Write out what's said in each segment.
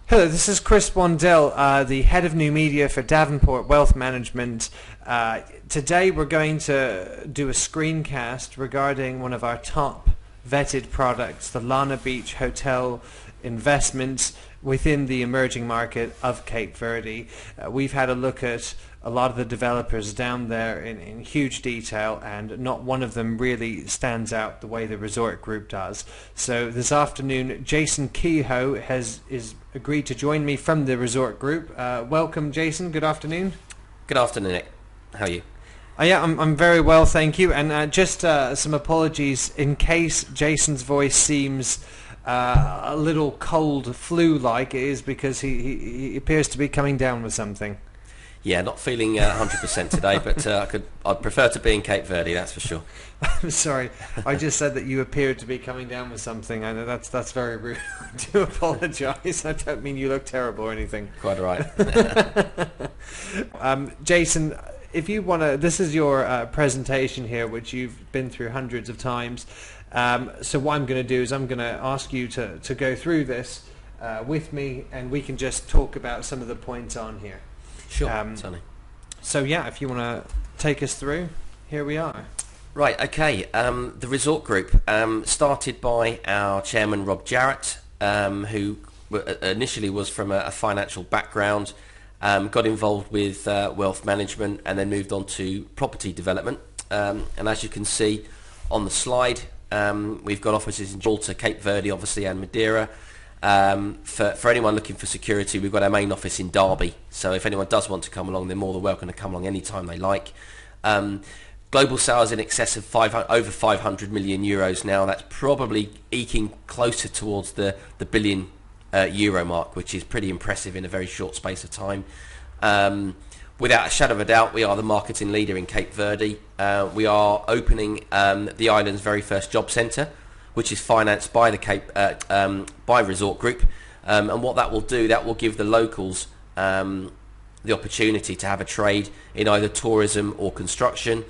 Hello, this is Chris Wandell, the head of new media for Davenport Wealth Management. Today we're going to do a screencast regarding one of our top vetted products, the Lana Beach Hotel investments within the emerging market of Cape Verde. We've had a look at a lot of the developers down there in huge detail, and not one of them really stands out the way the resort group does. So this afternoon, Jason Kehoe is agreed to join me from the resort group. Welcome, Jason. Good afternoon. Good afternoon, Nick. How are you? Yeah, I'm very well, thank you. And just some apologies in case Jason's voice seems a little cold, flu-like. It is because he appears to be coming down with something. Yeah, not feeling 100% today, but I'd prefer to be in Cape Verde, that's for sure. I'm sorry, I just said that you appeared to be coming down with something. I know that's very rude. I do apologise. I don't mean you look terrible or anything. Quite right. Jason, if you want to, this is your presentation here, which you've been through hundreds of times. So what I'm going to do is I'm going to ask you to go through this with me, and we can just talk about some of the points on here. Sure, certainly. So yeah, if you want to take us through, here we are. Right, okay. The resort group started by our chairman, Rob Jarrett, who initially was from a financial background, got involved with wealth management, and then moved on to property development. And as you can see on the slide, we've got offices in Gibraltar, Cape Verde, obviously, and Madeira. For anyone looking for security, we've got our main office in Derby, so if anyone does want to come along, they're more than welcome to come along anytime they like. Global sales in excess of over 500 million euros now. That's probably eking closer towards the billion euro mark, which is pretty impressive in a very short space of time. Without a shadow of a doubt, we are the marketing leader in Cape Verde. We are opening the island's very first job centre, which is financed by the by Resort Group, and what that will do, that will give the locals the opportunity to have a trade in either tourism or construction.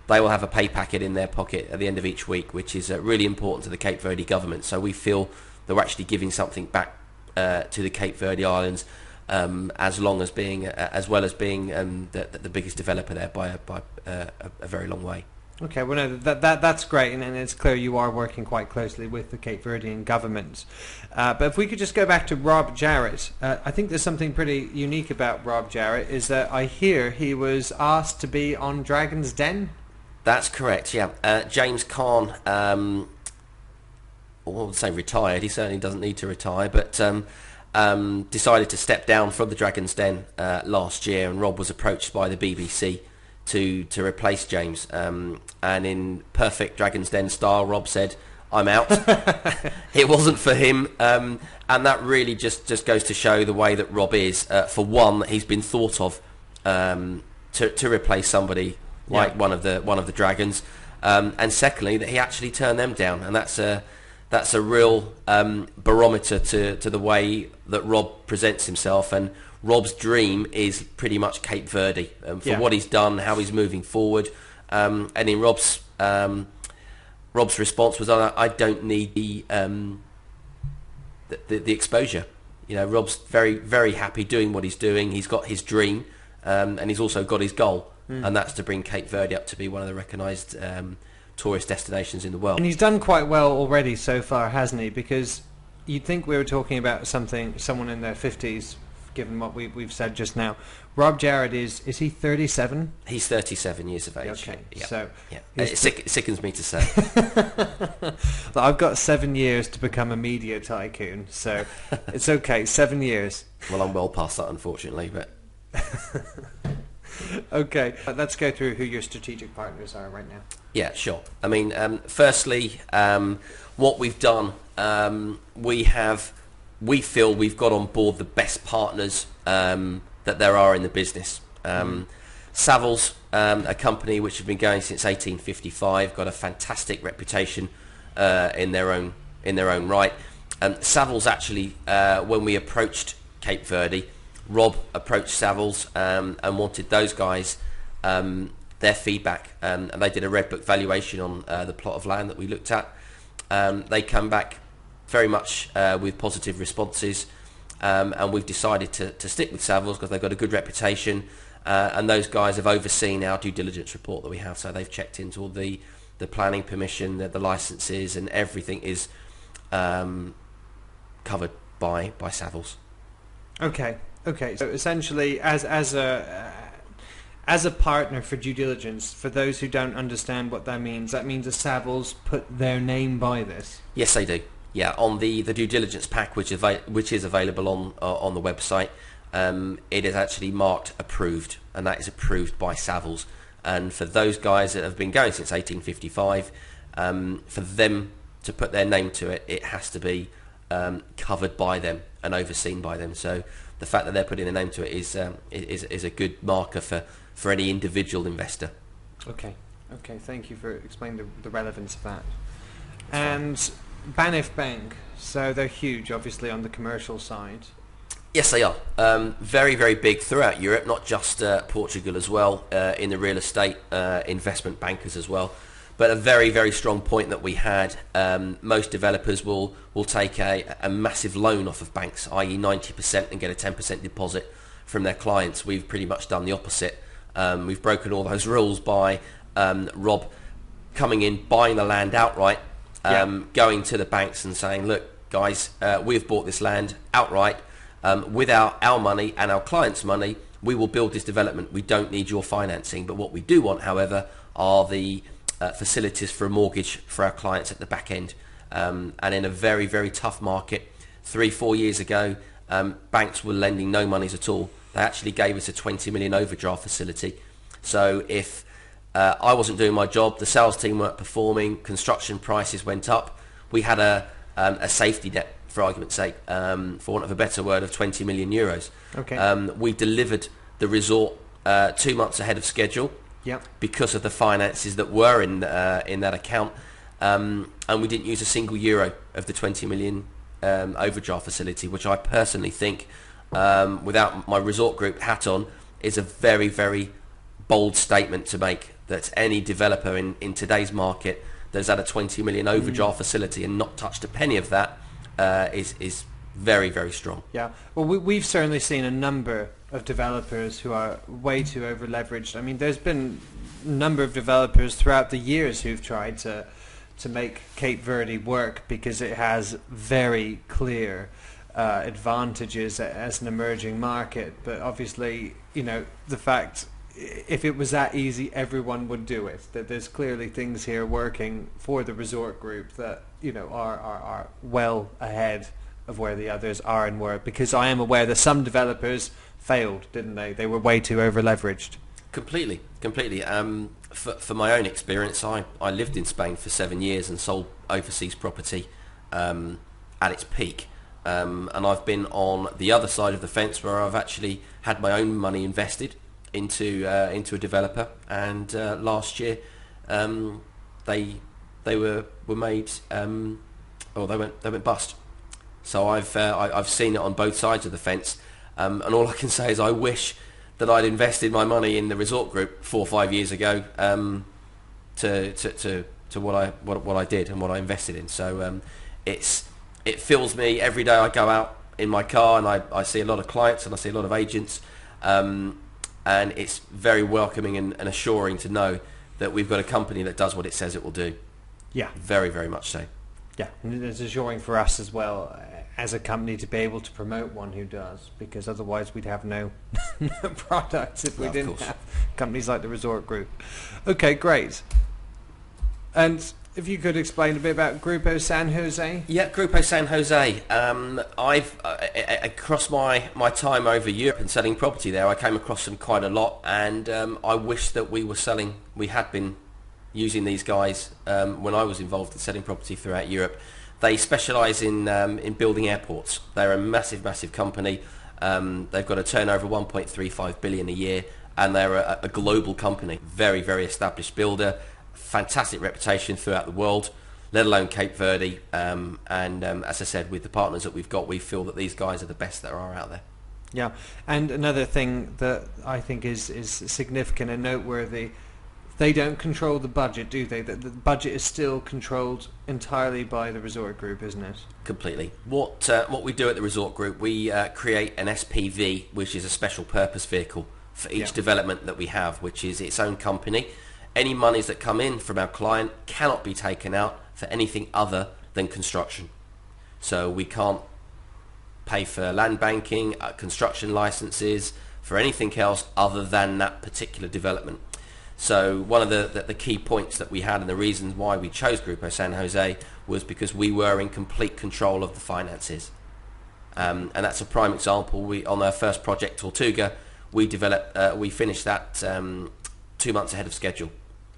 They will have a pay packet in their pocket at the end of each week, which is really important to the Cape Verde government. So we feel that we're actually giving something back to the Cape Verde Islands, as well as being the biggest developer there by a very long way. Okay, well, no, that's great, and it's clear you are working quite closely with the Cape Verdean government. But if we could just go back to Rob Jarrett, I think there's something pretty unique about Rob Jarrett, is that I hear he was asked to be on Dragon's Den? That's correct, yeah. James Khan, I would say retired, he certainly doesn't need to retire, but decided to step down from the Dragon's Den last year, and Rob was approached by the BBC to replace James, and in perfect Dragon's Den style, Rob said, "I'm out." It wasn't for him, and that really just goes to show the way that Rob is. For one, he's been thought of to replace somebody like one of the dragons, and secondly, that he actually turned them down, and that's a real barometer to the way that Rob presents himself. And Rob's dream is pretty much Cape Verde, for what he's done, how he's moving forward, and in Rob's response was, "I don't need the exposure." You know, Rob's very, very happy doing what he's doing. He's got his dream, and he's also got his goal, and that's to bring Cape Verde up to be one of the recognised tourist destinations in the world. And he's done quite well already so far, hasn't he? Because you'd think we were talking about someone in their 50s. Given what we've said just now, Rob Jarrett is he 37? He's 37 years of age. Okay, yeah. So yeah. It sickens me to say. I've got 7 years to become a media tycoon, so it's okay. 7 years. Well, I'm well past that, unfortunately, but okay. Let's go through who your strategic partners are right now. Yeah, sure. I mean, firstly, what we've done, we feel we've got on board the best partners that there are in the business. Savills, a company which has been going since 1855, got a fantastic reputation in their own right. Savills actually, when we approached Cape Verde, Rob approached Savills and wanted those guys their feedback, and they did a red book valuation on the plot of land that we looked at. They come back very much with positive responses. and we've decided to stick with Savills because they've got a good reputation, and those guys have overseen our due diligence report that we have. So they've checked into all the planning permission, the licenses, and everything is covered by Savills. Okay. So essentially, as a partner for due diligence, for those who don't understand what that means that Savills put their name by this. Yes, they do. Yeah, on the due diligence pack, which is available on the website, it is actually marked approved, and that is approved by Savills. And for those guys that have been going since 1855, for them to put their name to it, it has to be covered by them and overseen by them. So the fact that they're putting a name to it is a good marker for any individual investor. Okay, thank you for explaining the relevance of that. And Banif Bank, so they're huge, obviously, on the commercial side. Yes, they are. Very, very big throughout Europe, not just Portugal as well, in the real estate investment bankers as well. But a very, very strong point that we had, most developers will take a massive loan off of banks, i.e. 90%, and get a 10% deposit from their clients. We've pretty much done the opposite. We've broken all those rules by Rob coming in, buying the land outright, going to the banks and saying, look, guys, we've bought this land outright. With our money and our clients' money, we will build this development. We don't need your financing. But what we do want, however, are the facilities for a mortgage for our clients at the back end. And in a very, very tough market, 3-4 years ago, banks were lending no monies at all. They actually gave us a 20 million overdraft facility. So if I wasn't doing my job, the sales team weren't performing, construction prices went up, we had a safety net, for argument's sake, for want of a better word, of 20 million euros. Okay. We delivered the resort 2 months ahead of schedule. Yep. Because of the finances that were in that account, and we didn't use a single euro of the 20 million overdraft facility, which I personally think, without my resort group hat on, is a very, very bold statement to make, that any developer in today's market that's had a 20 million overdraft facility and not touched a penny of that is very, very strong. Yeah, well, we've certainly seen a number of developers who are way too over leveraged. I mean, there's been a number of developers throughout the years who've tried to make Cape Verde work because it has very clear advantages as an emerging market. But obviously, the fact, if it was that easy, everyone would do it. That there's clearly things here working for the resort group that are well ahead of where the others are and were, because I am aware that some developers failed, didn't they? They were way too over leveraged. Completely. For my own experience, I lived in Spain for 7 years and sold overseas property at its peak, and I've been on the other side of the fence where I've actually had my own money invested into a developer, and last year they were made they went bust. So I've seen it on both sides of the fence, and all I can say is I wish that I'd invested my money in the resort group 4 or 5 years ago to what I did and what I invested in. So it fills me every day. I go out in my car and I see a lot of clients and I see a lot of agents, and it's very welcoming and assuring to know that we've got a company that does what it says it will do. Yeah, very, very much so. Yeah, and it's assuring for us as well as a company to be able to promote one who does, because otherwise we'd have no products if we didn't have companies like the Resort Group. Okay, great. And if you could explain a bit about Grupo San Jose. Yeah, Grupo San Jose. I've across my time over Europe and selling property there, I came across them quite a lot, and I wish that we had been using these guys when I was involved in selling property throughout Europe. They specialise in building airports. They're a massive, massive company. They've got a turnover of 1.35 billion a year, and they're a global company. Very, very established builder. Fantastic reputation throughout the world, let alone Cape Verde. And as I said, with the partners that we've got, we feel that these guys are the best that are out there. Yeah, and another thing that I think is significant and noteworthy, they don't control the budget, do they? The budget is still controlled entirely by the resort group, isn't it? Completely. What we do at the resort group, we create an SPV, which is a special purpose vehicle for each development that we have, which is its own company. Any monies that come in from our client cannot be taken out for anything other than construction. So we can't pay for land banking, construction licenses, for anything else other than that particular development. So one of the key points that we had, and the reasons why we chose Grupo San Jose, was because we were in complete control of the finances. And that's a prime example. On our first project, Tortuga, we finished that 2 months ahead of schedule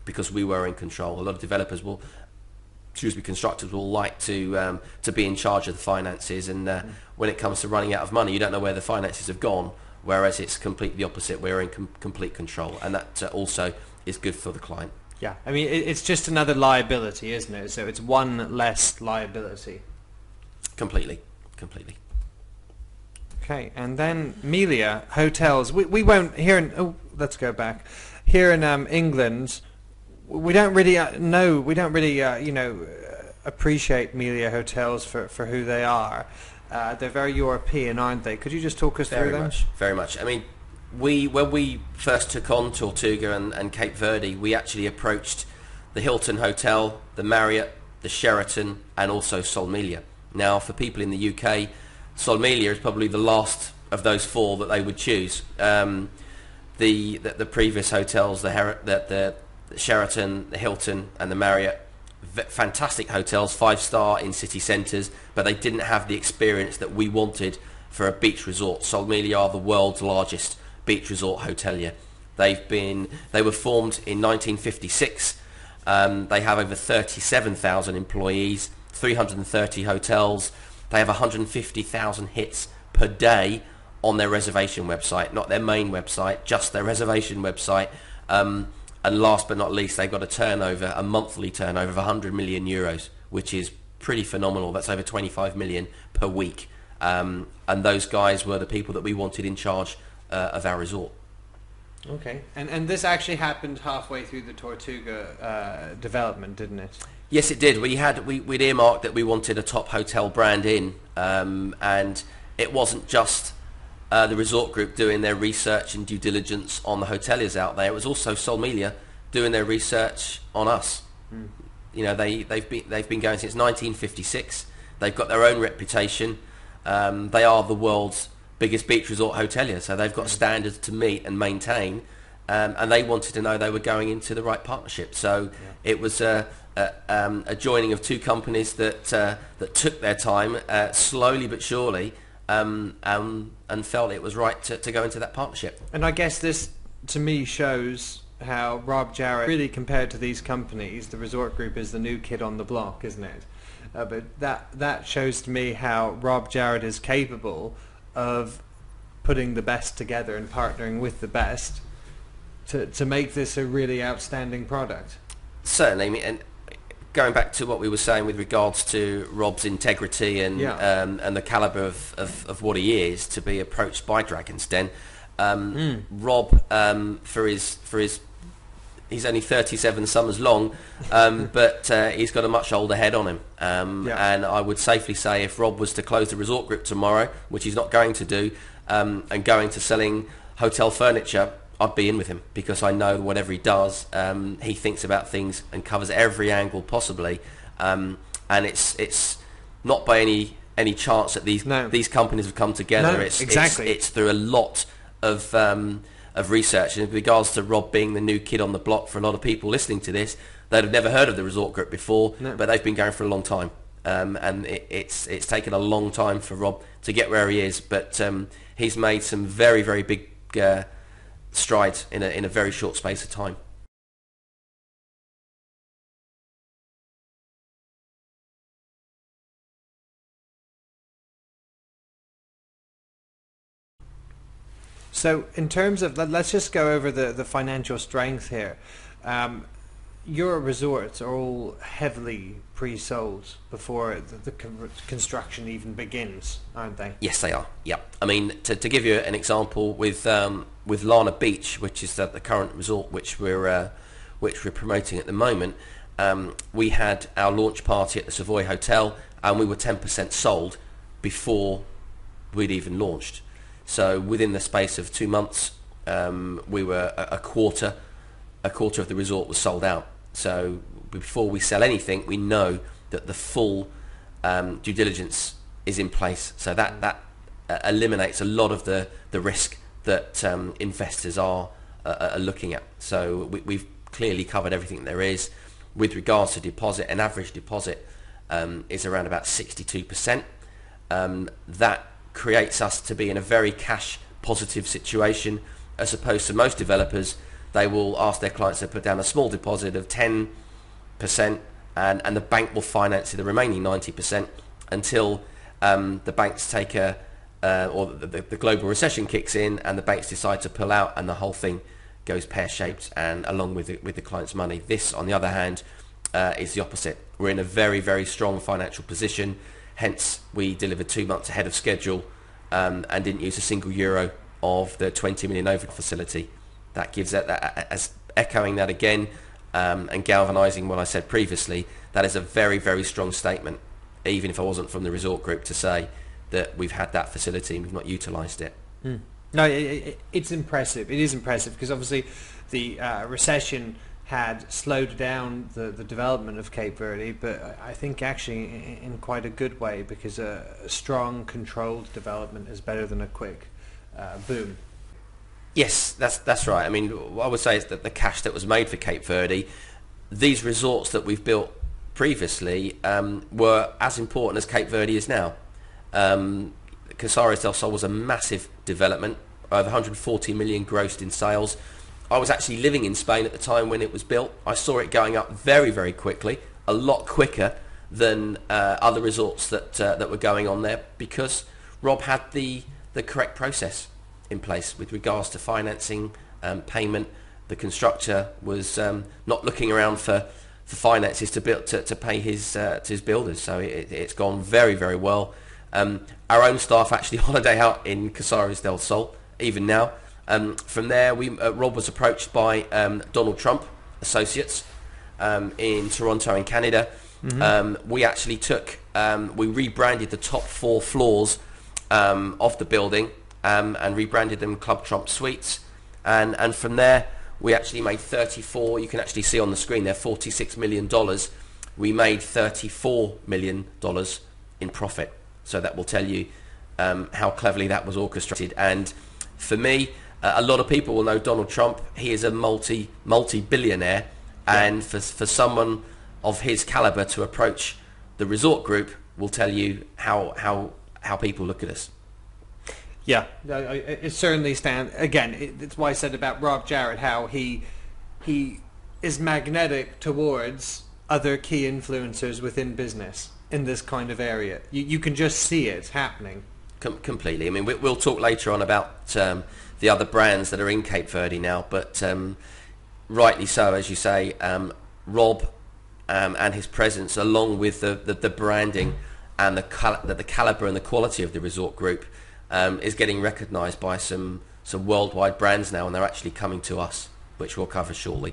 because we were in control. A lot of developers constructors will like to be in charge of the finances, and when it comes to running out of money, you don't know where the finances have gone, whereas it's completely the opposite. We're in complete control, and that also is good for the client. Yeah, I mean, it's just another liability, isn't it? So it's one less liability. Completely. Okay, and then Melia hotels. We won't here in. Oh, let's go back. Here in England, we don't really know. We don't really appreciate Melia hotels for who they are. They're very European, aren't they? Could you just talk us through them? Very much. I mean, when we first took on Tortuga and Cape Verde, we actually approached the Hilton Hotel, the Marriott, the Sheraton, and also Solmelia. Now, for people in the UK, Solmelia is probably the last of those four that they would choose. The previous hotels, the Sheraton, the Hilton, and the Marriott, fantastic hotels, 5-star in city centres, but they didn't have the experience that we wanted for a beach resort. Solmelia are the world's largest beach resort hotelier. They were formed in 1956. They have over 37,000 employees, 330 hotels. They have 150,000 hits per day on their reservation website, not their main website, just their reservation website. And last but not least, they've got a monthly turnover of 100 million euros, which is pretty phenomenal. That's over 25 million per week. And those guys were the people that we wanted in charge of our resort. Okay, and this actually happened halfway through the Tortuga development, didn't it? Yes, it did. We'd earmarked that we wanted a top hotel brand in, and it wasn't just the resort group doing their research and due diligence on the hoteliers out there. It was also Solmelia doing their research on us. You know, they've been going since 1956. They've got their own reputation. They are the world's biggest beach resort hotelier, so they've got standards to meet and maintain. And they wanted to know they were going into the right partnership. So it was a joining of two companies that took their time, slowly but surely, and felt it was right to go into that partnership. And I guess this, to me, shows how Rob Jarrett, really compared to these companies, the resort group is the new kid on the block, isn't it? But that shows to me how Rob Jarrett is capable of putting the best together and partnering with the best to make this a really outstanding product. Certainly, I mean, and going back to what we were saying with regards to Rob's integrity and the caliber of what he is to be approached by Dragon's Den, Rob, for his he's only 37 summers long, but he's got a much older head on him. And I would safely say if Rob was to close the resort group tomorrow, which he's not going to do, and going to selling hotel furniture, I'd be in with him, because I know whatever he does, he thinks about things and covers every angle possibly, and it's not by any chance that these companies have come together. It's through a lot of research. And in regards to Rob being the new kid on the block, for a lot of people listening to this, they'd have never heard of the resort group before, but they've been going for a long time, and it's taken a long time for Rob to get where he is, but he's made some very, very big strides in a very short space of time. So in terms of, let's just go over the financial strength here. Your resorts are all heavily pre-sold before the construction even begins, aren't they? Yes, they are. Yeah. I mean, to give you an example, with Lana Beach, which is the current resort which we're which we're promoting at the moment, we had our launch party at the Savoy Hotel, and we were 10% sold before we'd even launched. So within the space of 2 months, we were a quarter of the resort was sold out. So before we sell anything, we know that the full due diligence is in place. So that eliminates a lot of the risk that investors are looking at. So we've clearly covered everything there is. With regards to deposit, an average deposit is around about 62%. That creates us to be in a very cash positive situation, as opposed to most developers. They will ask their clients to put down a small deposit of 10%, and the bank will finance the remaining 90% until the banks take or the global recession kicks in, and the banks decide to pull out, and the whole thing goes pear-shaped, and along with the client's money. This, on the other hand, is the opposite. We're in a very, very strong financial position. Hence, we delivered 2 months ahead of schedule, and didn't use a single euro of the 20 million overdraft facility. That gives that as echoing that again, and galvanising what I said previously. That is a very, very strong statement, even if I wasn't from the resort group, to say that we've had that facility and we've not utilised it. No, it's impressive. It is impressive because obviously the recession had slowed down the development of Cape Verde, but I think actually in quite a good way, because a strong, controlled development is better than a quick boom. Yes, that's right. I mean, what I would say is that the cash that was made for Cape Verde, these resorts that we've built previously were as important as Cape Verde is now. Casares del Sol was a massive development, over 140 million grossed in sales. I was actually living in Spain at the time when it was built. I saw it going up very, very quickly, a lot quicker than other resorts that were going on there, because Rob had the correct process in place with regards to financing, payment. The constructor was not looking around for finances to pay his builders, so it's gone very, very well. Our own staff actually holiday out in Casares del Sol even now. From there, Rob was approached by Donald Trump Associates in Toronto in Canada. We actually we rebranded the top 4 floors of the building and rebranded them Club Trump Suites, and from there we actually made 34. You can actually see on the screen there, $46 million. We made $34 million in profit. So that will tell you how cleverly that was orchestrated. And for me, a lot of people will know Donald Trump. He is a multi-billionaire, and for someone of his caliber to approach the resort group will tell you how people look at us. Yeah, it certainly stands. Again, it's why I said about Rob Jarrett, how he is magnetic towards other key influencers within business in this kind of area. You can just see it happening. Completely. I mean, we'll talk later on about the other brands that are in Cape Verde now, but rightly so, as you say, Rob and his presence, along with the branding and the caliber and the quality of the resort group, is getting recognised by some worldwide brands now, and they're actually coming to us, which we'll cover shortly.